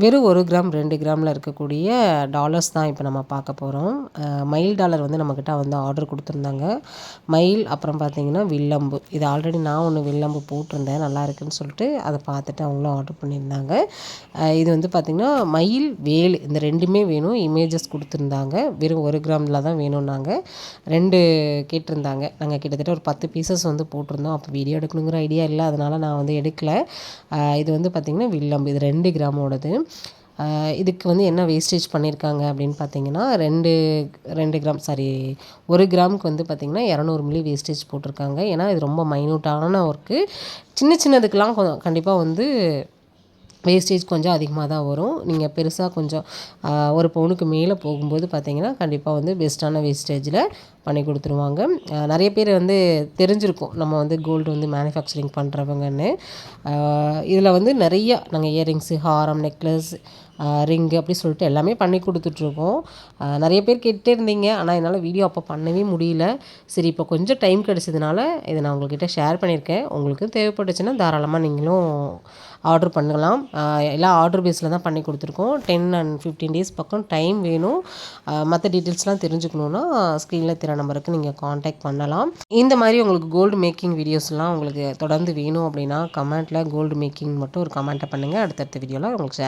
வெறும் 1 கிராம் 2 கிராமில் இருக்கக்கூடிய டாலர்ஸ் தான் இப்போ நம்ம பார்க்க போகிறோம். மயில் டாலர் வந்து நம்மக்கிட்ட வந்து ஆர்டர் கொடுத்துருந்தாங்க. மயில் அப்புறம் பார்த்திங்கன்னா வில்லம்பு. இது ஆல்ரெடி நான் ஒன்று வில்லம்பு போட்டிருந்தேன், நல்லா இருக்குன்னு சொல்லிட்டு அதை பார்த்துட்டு அவங்களும் ஆர்டர் பண்ணியிருந்தாங்க. இது வந்து பார்த்திங்கன்னா மயில் வேல் இந்த ரெண்டுமே வேணும். இமேஜஸ் கொடுத்துருந்தாங்க. வெறும் 1 கிராமில் தான் வேணும்னாங்க. 2 கேட்டிருந்தாங்க. நாங்கள் கிட்டத்தட்ட ஒரு 10 பீசஸ் வந்து போட்டிருந்தோம். அப்போ வீடியோ எடுக்கணுங்கிற ஐடியா இல்லை, அதனால் நான் வந்து எடுக்கலை. இது வந்து பார்த்திங்கன்னா வில்லம்பு, இது 2 கிராமோடது. இதுக்கு வந்து என்ன வேஸ்டேஜ் பண்ணியிருக்காங்க அப்படின்னு பார்த்தீங்கன்னா 2 கிராம் 1 கிராமுக்கு வந்து பார்த்திங்கன்னா 200 மில்லி வேஸ்டேஜ் போட்டிருக்காங்க. ஏன்னா இது ரொம்ப மைன்யூட்டான ஒர்க்கு. சின்னதுக்கெலாம் கண்டிப்பாக வந்து வேஸ்டேஜ் கொஞ்சம் அதிகமாக தான் வரும். நீங்கள் பெருசாக கொஞ்சம் 1 பவுனுக்கு மேலே போகும்போது பார்த்திங்கன்னா கண்டிப்பாக வந்து பெஸ்ட்டான வேஸ்டேஜில் பண்ணி கொடுத்துருவாங்க. நிறைய பேர் வந்து தெரிஞ்சிருக்கும் நம்ம வந்து கோல்டு வந்து மேனுஃபேக்சரிங் பண்ணுறவங்கன்னு. இதில் வந்து நிறையா நாங்கள் இயரிங்ஸு, ஹாரம், நெக்லஸ், ரிங்கு அப்படி சொல்லிட்டு எல்லாமே பண்ணி கொடுத்துட்ருக்கோம். நிறைய பேர் கேட்டே இருந்தீங்க, ஆனால் என்னால் வீடியோ அப்போ பண்ணவே முடியல. சரி, இப்போ கொஞ்சம் டைம் கிடச்சதுனால இதை நான் உங்கள்கிட்ட ஷேர் பண்ணியிருக்கேன். உங்களுக்கு தேவைப்பட்டுச்சுன்னா தாராளமாக நீங்களும் ஆர்டர் பண்ணலாம். எல்லாம் ஆர்டர் பேஸில் தான் பண்ணி கொடுத்துருக்கோம். 10 and 15 டேஸ் பக்கம் டைம் வேணும். மற்ற டீட்டெயில்ஸ்லாம் தெரிஞ்சுக்கணுன்னா ஸ்க்ரீனில் தெரிய நம்பருக்கு நீங்கள் காண்டாக்ட் பண்ணலாம். இந்த மாதிரி உங்களுக்கு கோல்டு மேக்கிங் வீடியோஸ்லாம் உங்களுக்கு தொடர்ந்து வேணும் அப்படின்னா கமெண்ட்டில் கோல்டு மேக்கிங் மட்டும் ஒரு கமெண்ட்டை பண்ணுங்கள். அடுத்தடுத்த வீடியோவில் உங்களுக்கு ஷேர்